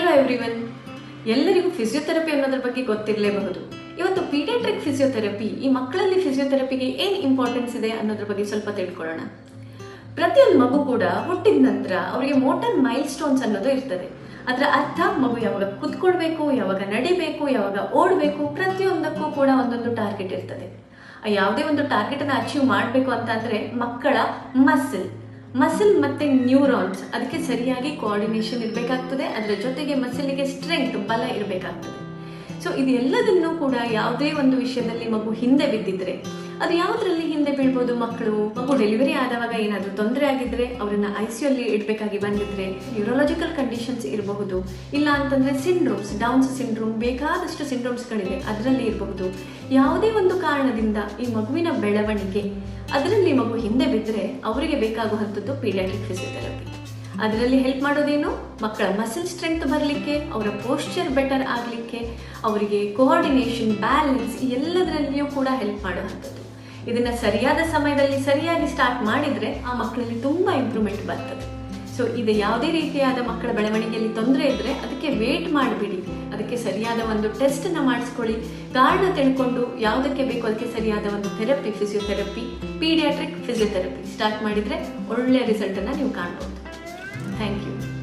Hello everyone, ಎಲ್ಲರಿಗೂ physiotherapy ಅನ್ನೋದ್ರ ಬಗ್ಗೆ ಗೊತ್ತಿರಲೇಬಹುದು. ಇವತ್ತು ಪೀಡಿಯಾಟ್ರಿಕ್ ಫಿಸಿಯೋಥೆರಪಿ, ಈ ಮಕ್ಕಳಲ್ಲಿ ಫಿಸಿಯೋಥೆರಪಿಗೆ ಏನು ಇಂಪಾರ್ಟೆನ್ಸ್ ಇದೆ ಅನ್ನೋದ್ರ ಬಗ್ಗೆ ಸ್ವಲ್ಪ ತಿಳ್ಕೊಳ್ಳೋಣ. ಪ್ರತಿಯೊಂದು ಮಗು ಕೂಡ ಹುಟ್ಟಿದ ನಂತರ ಅವರಿಗೆ ಮೋಟರ್ ಮೈಲ್ ಸ್ಟೋನ್ಸ್ ಅನ್ನೋದು ಇರ್ತದೆ. ಅದರ ಅರ್ಥ ಮಗು ಯಾವಾಗ ಕುತ್ಕೊಳ್ಬೇಕು, ಯಾವಾಗ ನಡಿಬೇಕು, ಯಾವಾಗ ಓಡಬೇಕು, ಪ್ರತಿಯೊಂದಕ್ಕೂ ಕೂಡ ಒಂದೊಂದು ಟಾರ್ಗೆಟ್ ಇರ್ತದೆ. ಯಾವುದೇ ಒಂದು ಟಾರ್ಗೆಟನ್ನು ಅಚೀವ್ ಮಾಡಬೇಕು ಅಂತಂದರೆ ಮಕ್ಕಳ ಮಸಿಲ್ ಮತ್ತು ನ್ಯೂರಾನ್ಸ್ ಅದಕ್ಕೆ ಸರಿಯಾಗಿ ಕೋಆರ್ಡಿನೇಷನ್ ಇರಬೇಕಾಗ್ತದೆ. ಅದರ ಜೊತೆಗೆ ಮಸಿಲಿಗೆ ಸ್ಟ್ರೆಂತ್, ಬಲ ಇರಬೇಕಾಗ್ತದೆ. ಸೊ ಇದೆಲ್ಲದನ್ನು ಕೂಡ ಯಾವುದೇ ಒಂದು ವಿಷಯದಲ್ಲಿ ಮಗು ಹಿಂದೆ ಬಿದ್ದಿದ್ರೆ, ಅದು ಯಾವುದರಲ್ಲಿ ಹಿಂದೆ ಬೀಳ್ಬೋದು? ಮಗು ಡೆಲಿವರಿ ಆದವಾಗ ಏನಾದರೂ ತೊಂದರೆ ಆಗಿದ್ರೆ ಅವರನ್ನು ICU ಅಲ್ಲಿ ಇಡಬೇಕಾಗಿ ಬಂದಿದ್ರೆ, ನ್ಯೂರೋಲಾಜಿಕಲ್ ಕಂಡೀಷನ್ಸ್ ಇರಬಹುದು, ಇಲ್ಲ ಅಂತಂದರೆ ಸಿಂಡ್ರೋಮ್ಸ್, ಡೌನ್ಸ್ ಸಿಂಡ್ರೋಮ್, ಬೇಕಾದಷ್ಟು ಸಿಂಡ್ರೋಮ್ಸ್ಗಳಿದೆ, ಅದರಲ್ಲಿ ಇರಬಹುದು. ಯಾವುದೇ ಒಂದು ಕಾರಣದಿಂದ ಈ ಮಗುವಿನ ಬೆಳವಣಿಗೆ ಅದರಲ್ಲಿ ಮಗು ಹಿಂದೆ ಬಿದ್ದರೆ ಅವರಿಗೆ ಬೇಕಾಗುವಂಥದ್ದು ಪೀಡಿಯಾಟ್ರಿಕ್ ಫಿಸಿಯೋಥೆರಪಿ. ಅದರಲ್ಲಿ ಹೆಲ್ಪ್ ಮಾಡೋದೇನು? ಮಕ್ಕಳ ಮಸಿಲ್ ಸ್ಟ್ರೆಂತ್ ಬರಲಿಕ್ಕೆ, ಅವರ ಪೋಸ್ಚರ್ ಬೆಟರ್ ಆಗಲಿಕ್ಕೆ, ಅವರಿಗೆ ಕೋಆರ್ಡಿನೇಷನ್, ಬ್ಯಾಲೆನ್ಸ್ ಎಲ್ಲದರಲ್ಲಿಯೂ ಕೂಡ ಹೆಲ್ಪ್ ಮಾಡುವಂಥದ್ದು. ಇದನ್ನು ಸರಿಯಾದ ಸಮಯದಲ್ಲಿ ಸರಿಯಾಗಿ ಸ್ಟಾರ್ಟ್ ಮಾಡಿದರೆ ಆ ಮಕ್ಕಳಲ್ಲಿ ತುಂಬ ಇಂಪ್ರೂವ್ಮೆಂಟ್ ಬರ್ತದೆ. ಸೊ ಇದು ಯಾವುದೇ ರೀತಿಯಾದ ಮಕ್ಕಳ ಬೆಳವಣಿಗೆಯಲ್ಲಿ ತೊಂದರೆ ಇದ್ದರೆ ಅದಕ್ಕೆ ವೇಟ್ ಮಾಡಿಬಿಡಿ, ಅದಕ್ಕೆ ಸರಿಯಾದ ಒಂದು ಟೆಸ್ಟನ್ನು ಮಾಡಿಸ್ಕೊಳ್ಳಿ. ಕಾರಣ ತಿಳ್ಕೊಂಡು ಯಾವುದಕ್ಕೆ ಬೇಕು ಅದಕ್ಕೆ ಸರಿಯಾದ ಒಂದು therapy, physiotherapy, paediatric physiotherapy start ಮಾಡಿದರೆ ಒಳ್ಳೆಯ ರಿಸಲ್ಟನ್ನು ನೀವು ಕಾಣ್ಬೋದು. Thank you.